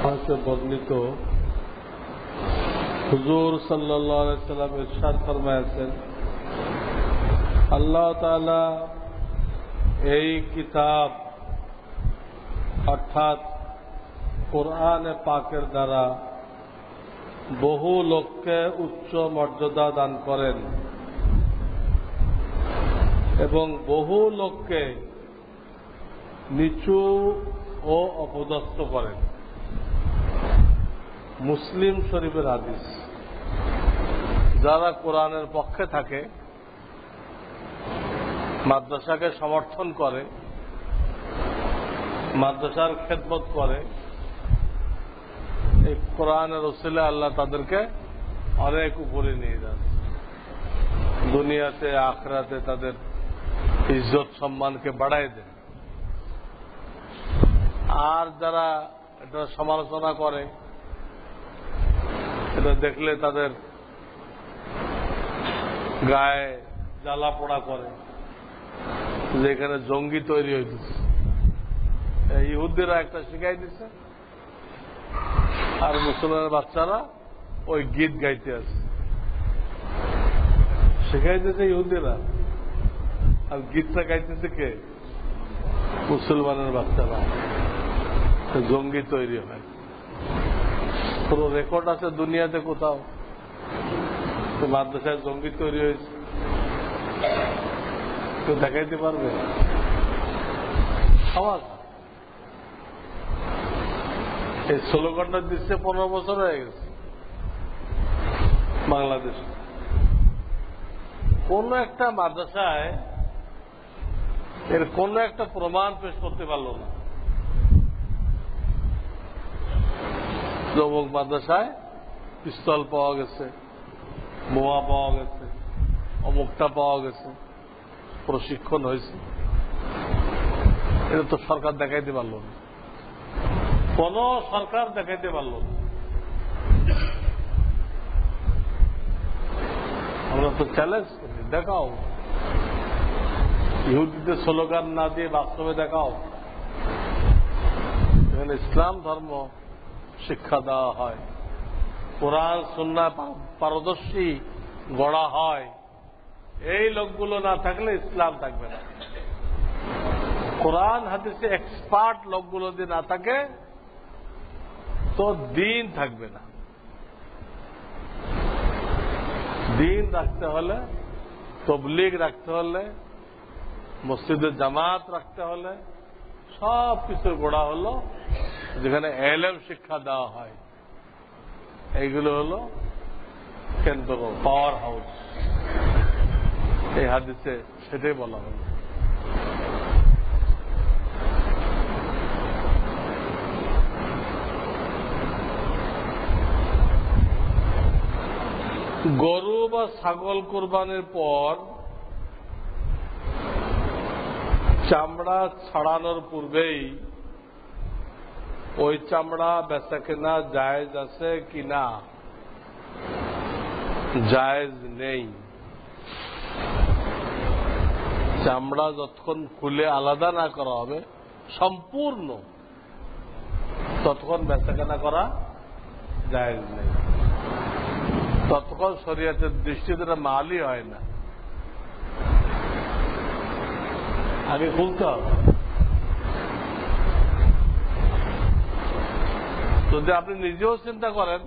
से বর্ণিত হুজুর সাল্লাল্লাহু আলাইহি ওয়াসাল্লাম ইরশাদ ফরমায়েছেন, আল্লাহ তাআলা এই কিতাব অর্থাৎ কোরআনে পাকের দ্বারা বহু লোককে উচ্চ মর্যাদা দান করেন এবং বহু লোককে নিচু ও অপদস্থ করেন। মুসলিম শরীফের হাদিস। যারা কোরআনের পক্ষে থাকে, মাদ্রাসাকে সমর্থন করে, মাদ্রাসার খেদমত করে, এই কোরআনের ওসিলা আল্লাহ তাদেরকে অনেক উপরে নিয়ে যান। দুনিয়াতে আখিরাতে তাদের ইজ্জত সম্মানকে বাড়ায় দেন। আর যারা এটা সমালোচনা করে, এটা দেখলে তাদের গায়ে জ্বালা পোড়া করে যে এখানে জঙ্গি তৈরি হইতেছে। ইহুদিরা একটা শিখাই দিচ্ছে আর মুসলমানের বাচ্চারা ওই গীত গাইতে আছে। শিখাই দিচ্ছে ইহুদিরা, আর গীতটা গাইতেছে কে? মুসলমানের বাচ্চারা। জঙ্গি তৈরি হয়। কোন রেকর্ড আছে দুনিয়াতে কোথাও মাদ্রাসায় জঙ্গি তৈরি হয়েছে? কেউ দেখাইতে পারবে? আওয়াজ এই স্লোগানটা দিচ্ছে 15 বছর হয়ে গেছে বাংলাদেশে। কোন একটা মাদ্রাসায় এর কোন একটা প্রমাণ পেশ করতে পারল না। যুবক মাদ্রাসায় পিস্তল পাওয়া গেছে, বোমা পাওয়া গেছে, অমুকটা পাওয়া গেছে, প্রশিক্ষণ হয়েছে, এটা তো সরকার দেখাইতে পারল না। কোন সরকার দেখাইতে পারল না। আমরা তো চ্যালেঞ্জ করি, দেখাও। ইহুদিদের স্লোগান না দিয়ে বাস্তবে দেখাও। এখানে ইসলাম ধর্ম শিক্ষা দেওয়া হয়, কোরআন সুন্নাহ পারদর্শী গড়া হয়। এই লোকগুলো না থাকলে ইসলাম থাকবে না। কোরআন হাদিসে এক্সপার্ট লোকগুলো যদি না থাকে তো দিন থাকবে না। দিন রাখতে হলে, তবলিগ রাখতে হলে, মসজিদে জামাত রাখতে হলে সব কিছু গোড়া হলো যেখানে এলেম শিক্ষা দেওয়া হয়। এইগুলো হলো কেন্দ্র, পাওয়ার হাউস। এই হাদিসে সেটাই বলা হলো। গরু বা ছাগল কোরবানির পর চামড়া ছাড়ানোর পূর্বেই ওই চামড়া বেচা কেনা জায়েজ আছে কিনা? জায়েজ নেই। চামড়া যতক্ষণ খুলে আলাদা না করা হবে সম্পূর্ণ, ততক্ষণ বেচা কেনা করা জায়েজ নেই। ততক্ষণ শরীয়তের দৃষ্টিতে মালই হয় না। আগে খুলতে হবে। যদি আপনি নিজেও চিন্তা করেন,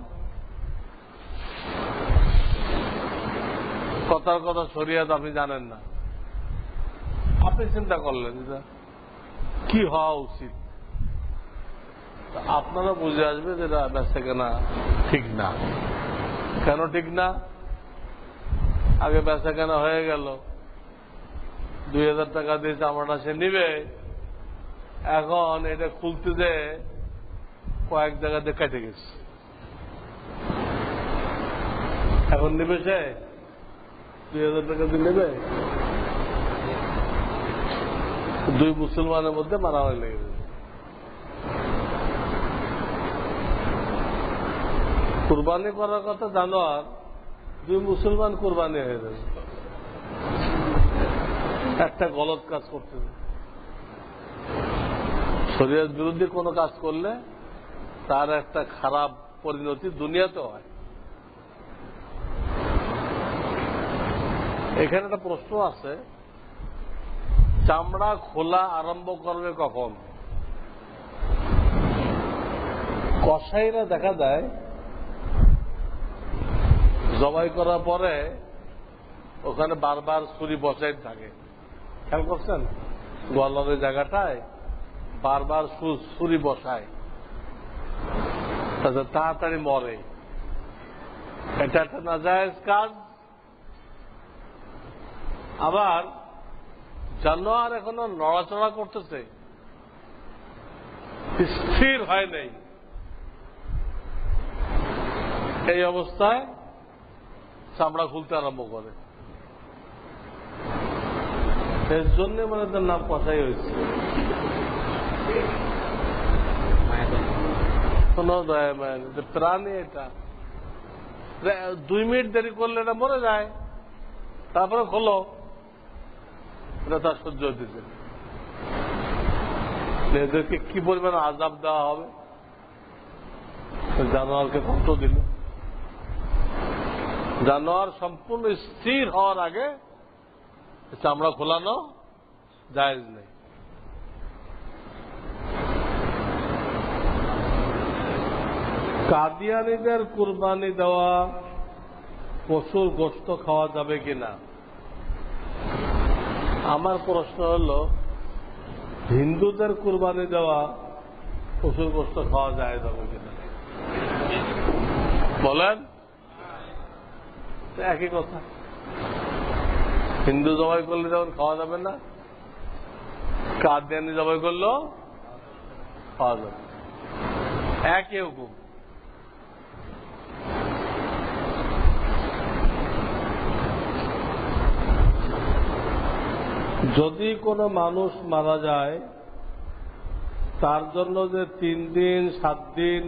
কথার কথা শরীয়ত আপনি জানেন না, আপনি চিন্তা করলেন যে কি হওয়া উচিত, আপনারা বুঝে আসবে যে এটা বেচা কেনা ঠিক না। কেন ঠিক না? আগে বেচা কেনা হয়ে গেল, 2000 টাকা দিয়ে চামড়াটা সে নিবে, এখন এটা খুলতে যে কয়েক জায়গাতে কেটে গেছে, এখন নিবে সে 2000 টাকা দিয়ে নেবে। 2 মুসলমানের মধ্যে মারামারি লেগে গেছে। কুরবানি করার কথা জানো, আর 2 মুসলমান কুরবানি হয়ে যাবে। একটা গলত কাজ করতে, শরীয়ত বিরোধী কোনো কাজ করলে তার একটা খারাপ পরিণতি দুনিয়াতে হয়। এখানে একটা প্রশ্ন আছে, চামড়া খোলা আরম্ভ করবে কখন? কসাইরা দেখা যায় জবাই করার পরে ওখানে বারবার ছুরি বসাই থাকে, খেয়াল করছেন? গলার জায়গাটায় বারবার ছুরি বসায়, তাড়াতাড়ি মরে। এটা একটা নাজায়েজ কাজ। আবার জানোয়ার এখনো নড়াচড়া করতেছে, স্থির হয় নাই, এই অবস্থায় চামড়া খুলতে আরম্ভ করে। এর জন্য মানে তার নাম কসাই হয়েছে। কোন প্রাণী এটা 2 মিনিট দেরি করলে এটা মরে যায়, তারপরে খোলো, এটা তার সহ্য হতেছে। এদেরকে কি পরিমাণ আযাব দেওয়া হবে, জানোয়ারকে কষ্ট দিল। জানোয়ার সম্পূর্ণ স্থির হওয়ার আগে চামড়া খোলানো জায়েজ নেই। কাদিয়ানীদের কুরবানি দেওয়া পশুর গোশত খাওয়া যাবে কিনা? আমার প্রশ্ন হল, হিন্দুদের কুরবানি দেওয়া পশুর গোশত খাওয়া যায় যাবে কিনা? বলেন, একই কথা। হিন্দু জবাই করলে যেমন খাওয়া যাবে না, কাদিয়ানি জবাই করলেও খাওয়া যাবে, একই হুকুম। যদি কোনো মানুষ মারা যায়, তার জন্য যে 3 দিন 7 দিন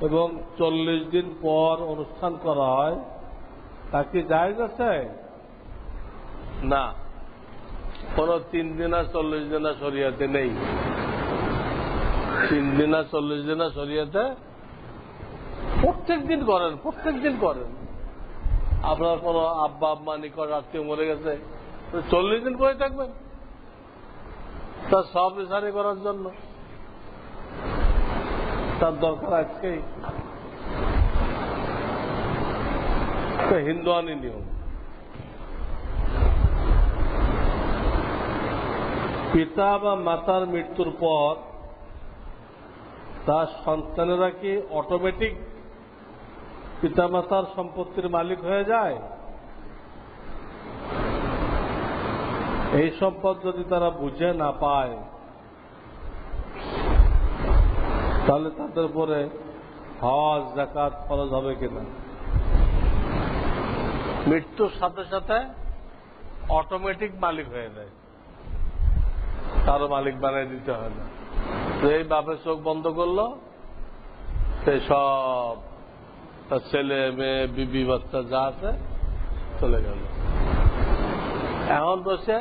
এবং 40 দিন পর অনুষ্ঠান করা হয়, তা কি জায়েজ আছে? না, কোন 3 দিন আর 40 দিন শরিয়াতে নেই। 3 দিন আর 40 দিন শরিয়াতে প্রত্যেক দিন করেন, প্রত্যেক দিন করেন। আপনার কোন আব্বা আম্মা নিকট আত্মীয় মরে গেছে, 40 দিন করে থাকবেন তার সব রিসারি করার জন্য? তার দরকার আজকেই? হিন্দুয়ানি নিয়ম। পিতা বা মাতার মৃত্যুর পর তার সন্তানেরা কি অটোমেটিক পিতামাতার সম্পত্তির মালিক হয়ে যায়? এই সম্পদ যদি তারা বুঝে না পায়, তাহলে তাদের উপরে হজ যাকাত ফরজ হবে কিনা? মৃত্যুর সাথে সাথে অটোমেটিক মালিক হয়ে যায়, তারও মালিক বানিয়ে দিতে হয় না। তো এই বাপের চোখ বন্ধ করলো, সেই সব তার ছেলে মেয়ে বিবি বাচ্চা যা আছে চলে গেল। এখন বসে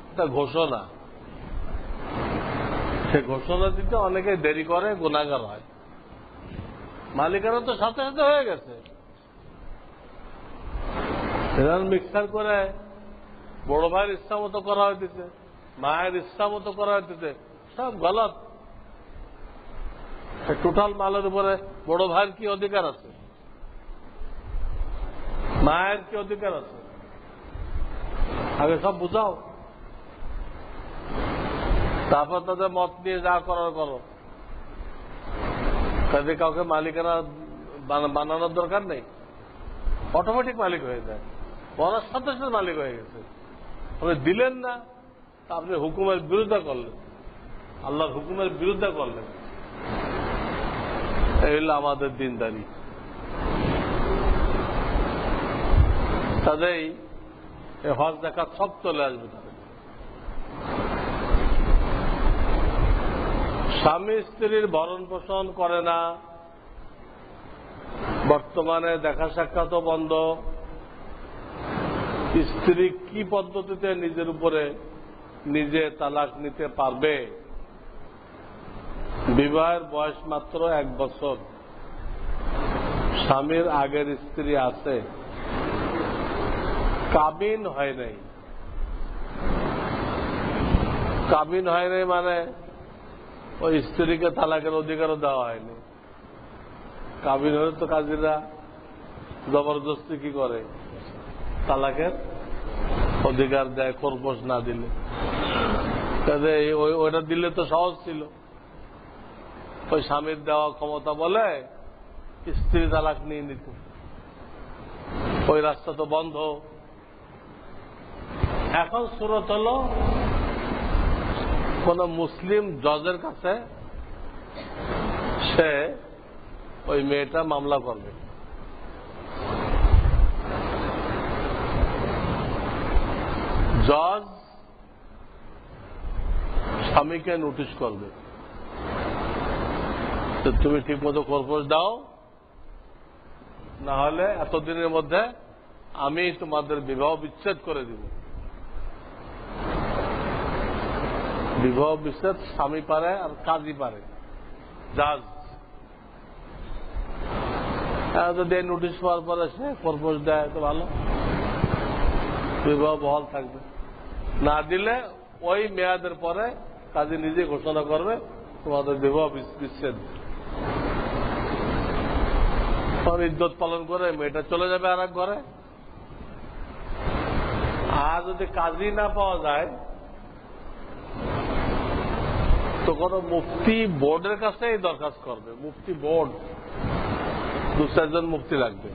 একটা ঘোষণা, সে ঘোষণা দিতে অনেকে দেরি করে, গুনাহগার হয়। মালিকানা তো সাথে সাথে হয়ে গেছে। মিক্সার করে বড় ভাইয়ের ইচ্ছা মতো করা হইতেছে, মায়ের ইচ্ছা মতো করা হইতেছে, সব গলত। টোটাল মালের উপরে বড় ভাইয়ের কি অধিকার আছে, মায়ের কি অধিকার আছে? আগে সব বুঝাও, তারপর তাদের মত নিয়ে যা করার করো। তাদের কাউকে মালিকানা বানানোর দরকার নেই, অটোমেটিক মালিক হয়ে যায়। বলার সাথে সাথে মালিক হয়ে গেছে। আপনি দিলেন না, আপনি হুকুমের বিরুদ্ধে করলেন, আল্লাহর হুকুমের বিরুদ্ধে করলেন। এই হল আমাদের দিনদারি। তাদের হজ যাকাত সব চলে আসবে। স্বামী স্ত্রীর ভরণ পোষণ করে না, বর্তমানে দেখা সাক্ষাৎও বন্ধ। স্ত্রী কি পদ্ধতিতে নিজের উপরে নিজে তালাক নিতে পারবে, বিবাহের বয়স মাত্র 1 বছর, স্বামীর আগের স্ত্রী আছে, কাবিন হয় নাই। কাবিন হয় নাই মানে ওই স্ত্রীকে তালাকের অধিকারও দেওয়া হয়নি। কাবিন হলে তো কাজীরা জবরদস্তি কি করে, তালাকের অধিকার দেয়, খরপোশ না দিলে। কাজে ওইটা দিলে তো সহজ ছিল। ওই স্বামীর দেওয়া ক্ষমতা বলে স্ত্রী তালাক নিয়ে নিত। ওই রাস্তা তো বন্ধ। এখন সুরত হল কোন মুসলিম জজের কাছে সে ওই মেয়েটা মামলা করবে। জজ স্বামীকে নোটিশ করবে যে তুমি ঠিক মতো খরপোশ দাও, না হলে এতদিনের মধ্যে আমি তোমাদের বিবাহ বিচ্ছেদ করে দিব। বিবাহ বিচ্ছেদ স্বামী পারে আর কাজী পারে, জাজ। যদি নোটিশ পাওয়ার পরে সে খরপোশ দেয় তো ভালো, বিবাহ বহাল থাকবে। না দিলে ওই মেয়াদের পরে কাজী নিজে ঘোষণা করবে তোমাদের বিবাহ বিচ্ছেদ। তখন ইজ্জত পালন করে মেয়েটা চলে যাবে আর এক ঘরে। আর যদি কাজী না পাওয়া যায় তো কোন মুফতি বোর্ডের কাছে এই দরখাস্ত করবে। মুফতি বোর্ড 2-4 জন মুফতি লাগবে,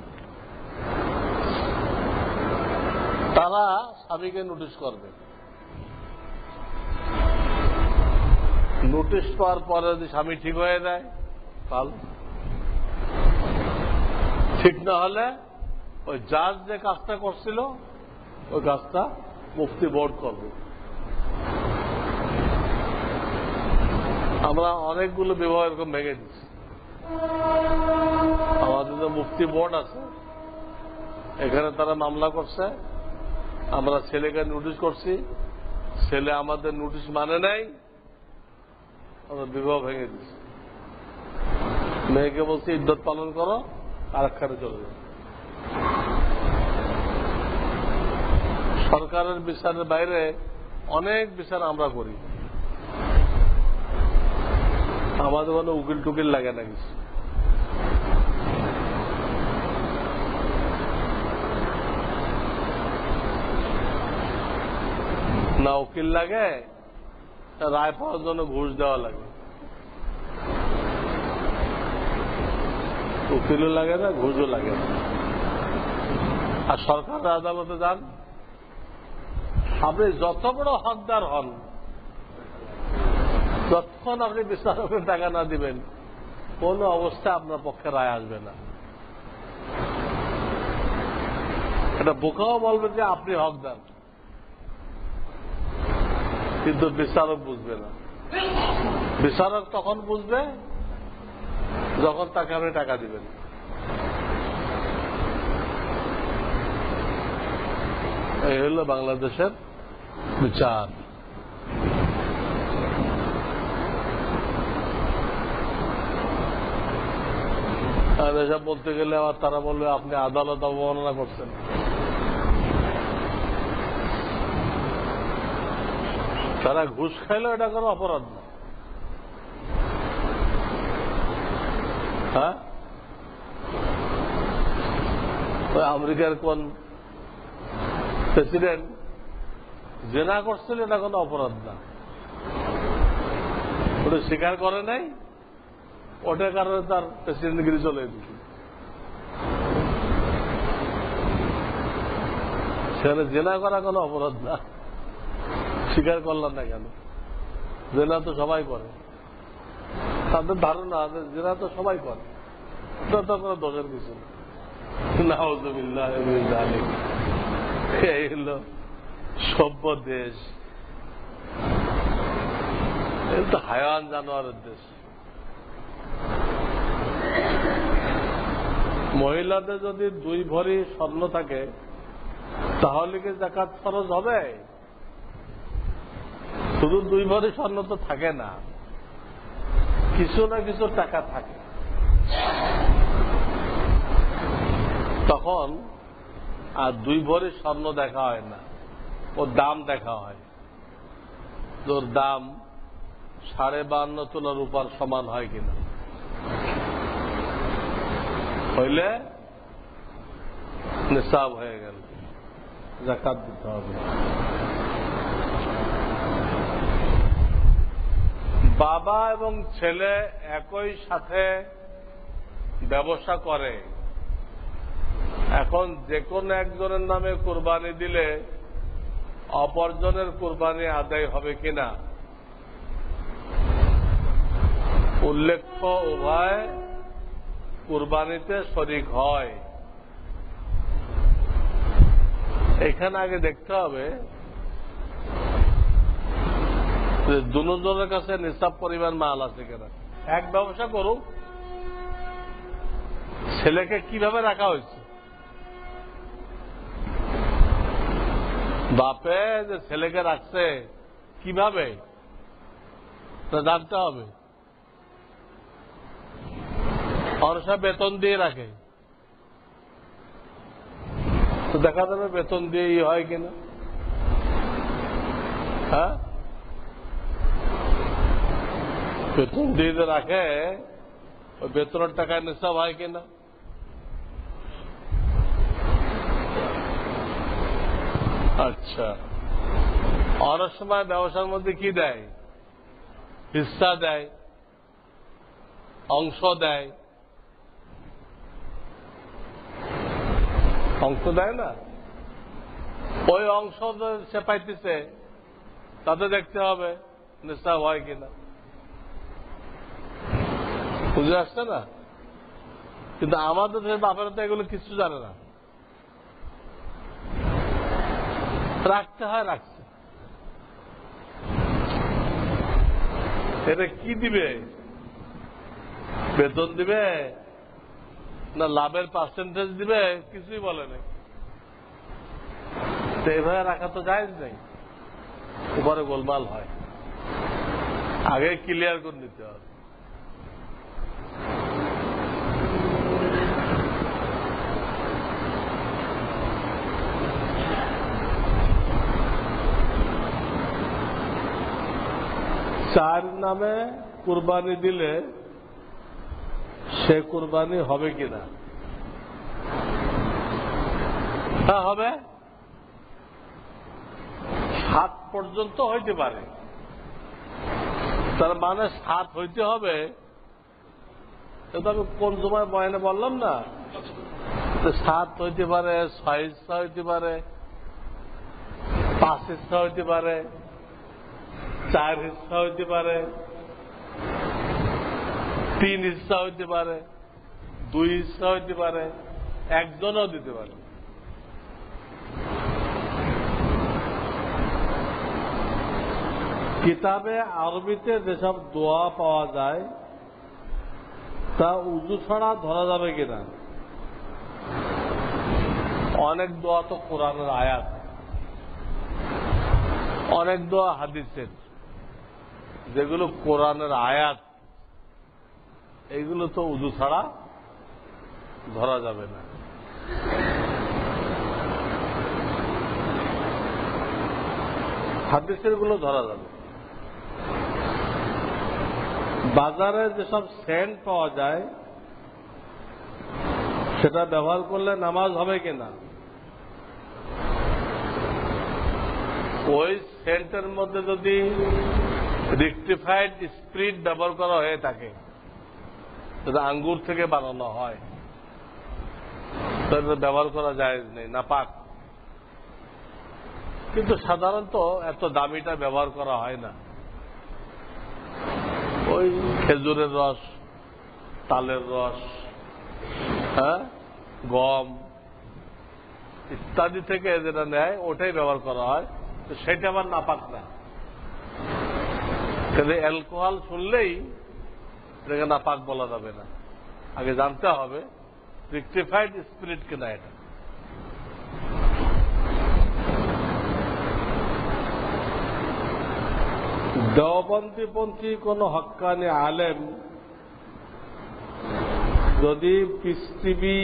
তারা স্বামীকে নোটিশ করবে। নোটিশ পাওয়ার পরে যদি স্বামী ঠিক হয়ে যায় তাহলে, ঠিক না হলে ওই জাজ যে কাজটা করছিল ওই কাজটা মুফতি বোর্ড করবে। আমরা অনেকগুলো বিবাহ এরকম ভেঙে দিচ্ছি। আমাদের যে মুফতি বোর্ড আছে এখানে তারা মামলা করছে, আমরা ছেলেকে নোটিশ করছি, ছেলে আমাদের নোটিশ মানে নাই, আমরা বিবাহ ভেঙে দিচ্ছি। মেয়েকে বলছি ইদ্যত পালন করো, আরেকখানে চলে যাবে। সরকারের বিচারের বাইরে অনেক বিচার আমরা করি, আমাদের কোনো উকিল টুকিল লাগে না কিছু। না উকিল লাগে, রায় পাওয়ার জন্য ঘুষ দেওয়া লাগে। উকিলও লাগে না, ঘুষও লাগে না। আর সরকারের আদালতে যান, আপনি যত বড় হকদার হন, যতক্ষণ আপনি বিচারকের টাকা না দিবেন কোন অবস্থায় আপনার পক্ষে রায় আসবে না। এটা বোকাও বলবে যে আপনি হকদার, কিন্তু বিচারক বুঝবে না। বিচারক তখন বুঝবে যখন তাকে আপনি টাকা দিবেন। এই হল বাংলাদেশের বিচার। আর এসব বলতে গেলে আবার তারা বলবে আপনি আদালত অবমাননা করছেন। তারা ঘুষ খাইলেও এটা কোনো অপরাধ না। হ্যাঁ, আমেরিকার কোন প্রেসিডেন্ট জেনা করছিল, এটা কোনো অপরাধ না। ওটা স্বীকার করে নাই, ওটার কারণে তার প্রেসিডেন্টগিরি চলে গেছে। সেখানে জেনা করা কোনো অপরাধ না, স্বীকার করলাম না কেন? জেনা তো সবাই করে, তাদের ধারণা আছে জেনা তো সবাই করে, তো কোনো দোষের কিছু না। এই হল সভ্য দেশ, এই তো হায়ান জানোয়ারের দেশ। মহিলাদের যদি 2 ভরি স্বর্ণ থাকে তাহলে কি যাকাত ফরজ হবে? শুধু 2 ভরি স্বর্ণ তো থাকে না, কিছু না কিছু টাকা থাকে, তখন আর 2 ভরি স্বর্ণ দেখা হয় না, ওর দাম দেখা হয়। ওর দাম 52.5 তোলা রূপার সমান হয় কিনা, হইলে নিসাব হয়ে গেল, যাকাত দিতে হবে। বাবা এবং ছেলে একই সাথে ব্যবসা করে, এখন যে কোনো একজনের নামে কুরবানি দিলে অপরজনের কুরবানি আদায় হবে কিনা, উল্লেখ্য উভয় কুরবানিতে শরীক হয়। এখানে আগে দেখতে হবে যে দুজনের কাছে নিসাব পরিমাণ মাল আছে কিনা। এক ব্যবসা করুক, ছেলেকে কিভাবে রাখা হয়েছে, বাপে যে ছেলেকে রাখছে কিভাবে তা জানতে হবে। অনেক বেতন দিয়ে রাখে, তো দেখা যাবে বেতন দিয়ে হয় কিনা। হ্যাঁ, বেতন দিয়ে রাখে, ওই বেতনের টাকায় নিসাব হয় কিনা। আচ্ছা, অনেক সময় ব্যবসার মধ্যে কি দেয়, হিস্সা দেয়, অংশ দেয়, অংশ দেয় না, ওই অংশ সে পাইতেছে, তাদের দেখতে হবে নিসাব হয় কিনা। বুঝে আসছে না? কিন্তু আমাদের বাপেরা তো এগুলো কিছু জানে না, রাখতে হয়, রাখছে। এটা কি দিবে, বেতন দিবে না লাভের পার্সেন্টেজ দিবে, কিছুই বলে নাই। তো এভাবে রাখা তো জায়েজ নেই, উপরে গোলমাল হয়, আগে ক্লিয়ার করে নিতে হবে। চার নামে কুরবানি দিলে সে কুরবানি হবে কিনা? হ্যাঁ, হবে। 7 পর্যন্ত হইতে পারে, তার মানে 7 হইতে হবে। আমি কোন সময় বয়ানে বললাম না, 7 হইতে পারে, 6 হিস্সা হইতে পারে, 5 হিস্সা হইতে পারে, 4 হিস্সা হইতে পারে, 3 হিস্সা হইতে পারে, 2 হিস্সা হইতে পারে, একজনও দিতে পারে। কিতাবে আরবিতে যেসব দোয়া পাওয়া যায় তা উযু ছাড়া ধরা যাবে কিনা? অনেক দোয়া তো কোরআনের আয়াত, অনেক দোয়া হাদিসের, যেগুলো কোরআনের আয়াত, এগুলো তো উযু ছাড়া ধরা যাবে না। হাদিসের গুলো ধরা যাবে। বাজারে যেসব সেন্ট পাওয়া যায় সেটা ব্যবহার করলে নামাজ হবে কিনা? ওই সেন্টের মধ্যে যদি রেকটিফাইড স্পিরিট ব্যবহার করা হয়ে থাকে, সেটা আঙ্গুর থেকে বানানো হয়, তাহলে ব্যবহার করা জায়েজ নেই, নাপাক। কিন্তু সাধারণত এত দামিটা ব্যবহার করা হয় না। ওই খেজুরের রস, তালের রস, হ্যাঁ, গম ইত্যাদি থেকে যেটা নেয় ওটাই ব্যবহার করা হয়, তো সেটা আবার নাপাক না। কিন্তু অ্যালকোহল শুনলেই এটাকে নাপাক বলা যাবে না, আগে জানতে হবে রেকটিফাইড স্পিরিট কিনা এটা। দেওবন্দীপন্থী কোন হক্কানি আলেম যদি পিস টিভি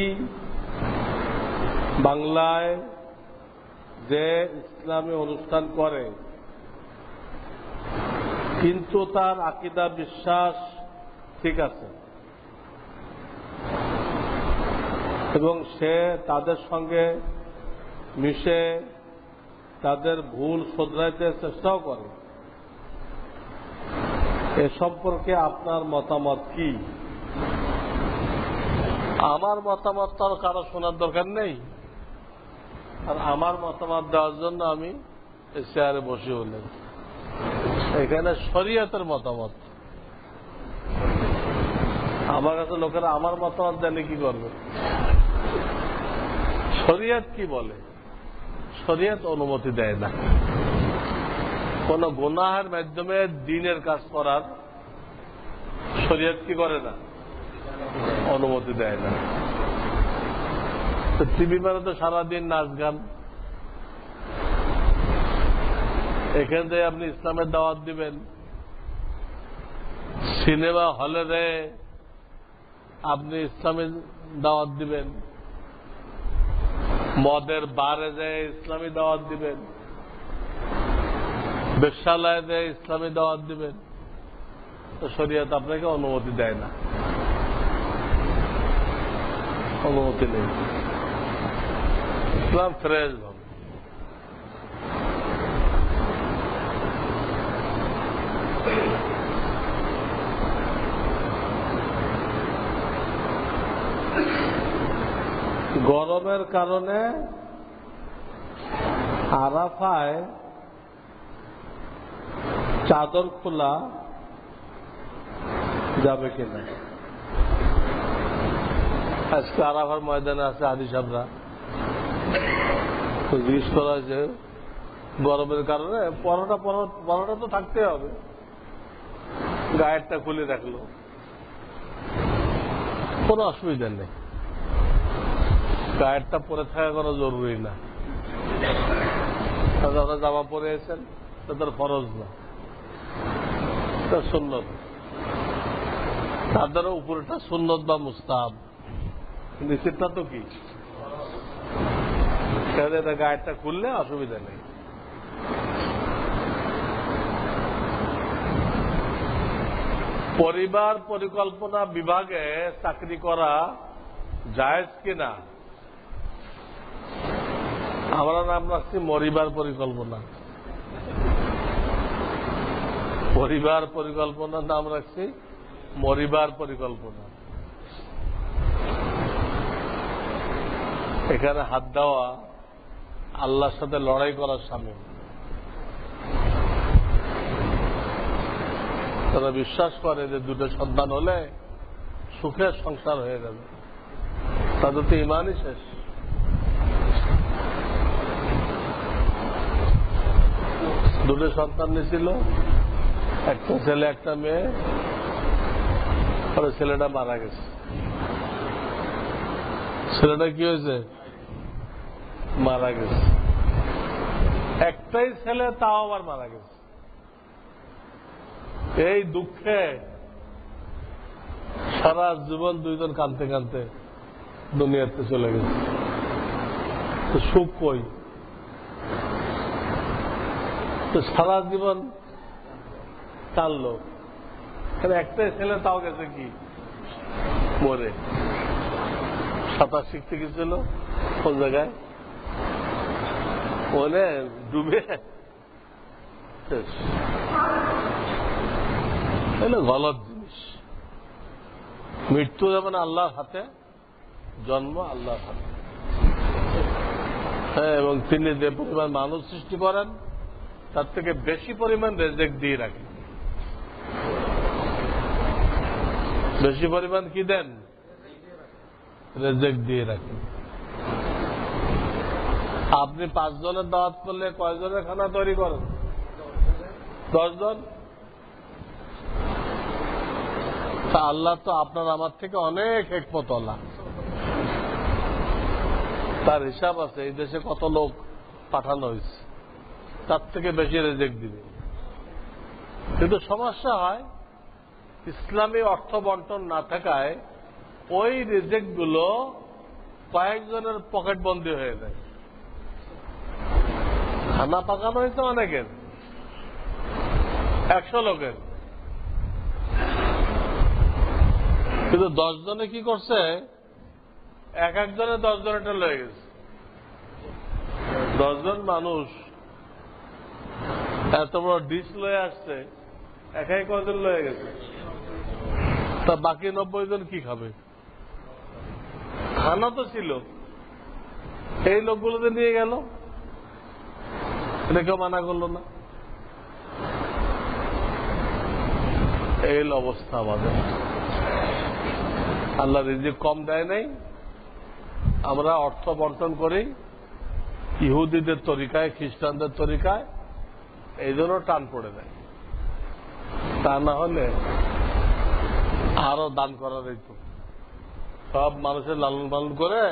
বাংলায় যে ইসলামী অনুষ্ঠান করে কিন্তু তার আকীদা বিশ্বাস ঠিক আছে এবং সে তাদের সঙ্গে মিশে তাদের ভুল শোধরাইতে চেষ্টাও করে, এ সম্পর্কে আপনার মতামত কি? আমার মতামত তো আর কারো শোনার দরকার নেই, আর আমার মতামত দেওয়ার জন্য আমি চেয়ারে বসে হলেন। এখানে শরীয়তের মতামত, আমার কাছে লোকেরা আমার মতামত জানে কি করবে? শরীয়ত কি বলে? শরীয়ত অনুমতি দেয় না কোন গুনাহের মাধ্যমে দ্বীনের কাজ করার। শরীয়ত কি করে না? অনুমতি দেয় না। তো টিভি মানে তো সারাদিন নাচ গান, এখান থেকে আপনি ইসলামের দাওয়াত দিবেন। সিনেমা হলে আপনি ইসলামের দাওয়াত দিবেন, মদের বারে যায় ইসলামী দাওয়াত দিবেন, বেশ্যালয়ে যায় ইসলামী দাওয়াত দিবেন, তো শরীয়ত আপনাকে অনুমতি দেয় না, অনুমতি নেই। ইসলাম ফ্রেশ ভাবে গরমের কারণে আরাফায় চাদর খোলা যাবে কিনা? আজকে আরাফার ময়দানে আছে আদি সাহরা, তো জিজ্ঞেস করা হয়েছে গরমের কারণে পরাটা তো থাকতে হবে, গায়েরটা খুলে রাখলো, কোনো অসুবিধা নেই, গায়েরটা পরে থাকা কোনো জরুরি না। যারা জামা পরে এসেছেন তাদের ফরজ না, তার সুন্নত, তাদের উপরটা সুন্নত বা মুস্তাহাব, নিচেরটা তো কি গায়েরটা খুললে অসুবিধা নেই। পরিবার পরিকল্পনা বিভাগে চাকরি করা জায়েজ কিনা? আমরা নাম রাখছি মরিবার পরিকল্পনা, পরিবার পরিকল্পনার নাম রাখছি মরিবার পরিকল্পনা। এখানে হাত দেওয়া আল্লাহর সাথে লড়াই করার সামিল। তারা বিশ্বাস করে যে দুটো সন্তান হলে সুখের সংসার হয়ে যাবে, তাদের তো ইমানই শেষ। দুটো সন্তান নিয়েছিল, একটা ছেলে একটা মেয়ে, পরে ছেলেটা মারা গেছে। ছেলেটা কি হয়েছে? মারা গেছে। একটাই ছেলে, তাও আবার মারা গেছে। এই দুঃখে সারা জীবন দুইজন কাঁদতে কাঁদতে দুনিয়াতে চলে গেছে। তো সুখ কই? তো সারা জীবন কাঁদলো, একটাই ছেলে, তাও গেছে কি মরে। সাঁতার শিখতে গেছিল কোন জায়গায়, ওনে ডুবে শেষ। এগুলো গলত জিনিস। মৃত্যু যেমন আল্লাহর হাতে, জন্ম আল্লাহর হাতে। হ্যাঁ, এবং তিনি যে পরিমাণ মানুষ সৃষ্টি করেন তার থেকে বেশি পরিমাণ রেজেক দিয়ে রাখেন। বেশি পরিমাণ কি দেন? রেজেক দিয়ে রাখেন। আপনি 5 জনের দাওয়াত করলে কয়জনের খানা তৈরি করেন? 10 জন। তা আল্লাহ তো আপনার আমার থেকে অনেক হিকমতওয়ালা, তার হিসাব আছে এই দেশে কত লোক পাঠানো হয়েছে, তার থেকে বেশি রেজেক দিবে। কিন্তু সমস্যা হয় ইসলামী অর্থ বন্টন না থাকায় ওই রিজেক্ট গুলো কয়েকজনের পকেট বন্দি হয়ে যায়। খানা পাকানো হয়েছে অনেকের, 100 লোকের, কিন্তু 10 জনে কি করছে, এক একজনে 10 জনেরটা লয়ে গেছে। 10 জন মানুষ এত বড় ডিশ লয়ে আসছে, একাই কজন লয়ে গেছে, তা বাকি 90 জন কি খাবে? খানা তো ছিল, এই লোকগুলোতে নিয়ে গেল, এটা কেউ মানা করলো না। এই অবস্থা আমাদের। আল্লাহ রিজিক কম দেয় নাই, আমরা অর্থ বর্তন করি ইহুদিদের তরিকায়, খ্রিস্টানদের তরিকায়, এই জন্য টান পড়ে দেয়। তা না হলে আরো দান করা যেত, সব মানুষের লালন পালন করে,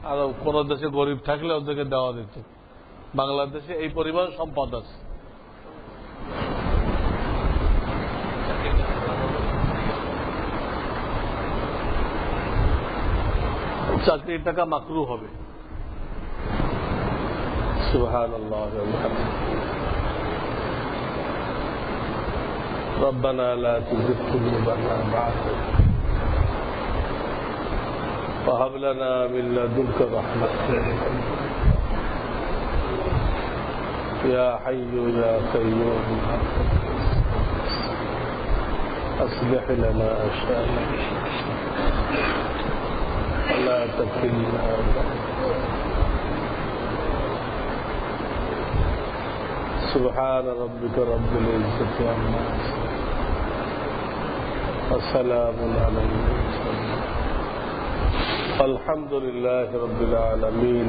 আর কোন দেশে গরিব থাকলে ওদেরকে দেওয়া যেত। বাংলাদেশে এই পরিমাণ সম্পদ আছে। চাকরির টাকা মাকরু হবে। সুবহানাল্লাহ ওয়া বিহামদিহি। ربنا لا تزغ قلوبنا بعد إذ هديتنا وهب لنا من لدنك رحمة يا حي يا قيوم أصلح لنا شأننا ولا تكلنا سبحان ربك رب العزة عما يصفون وسلام على المرسلين والحمد لله رب العالمين.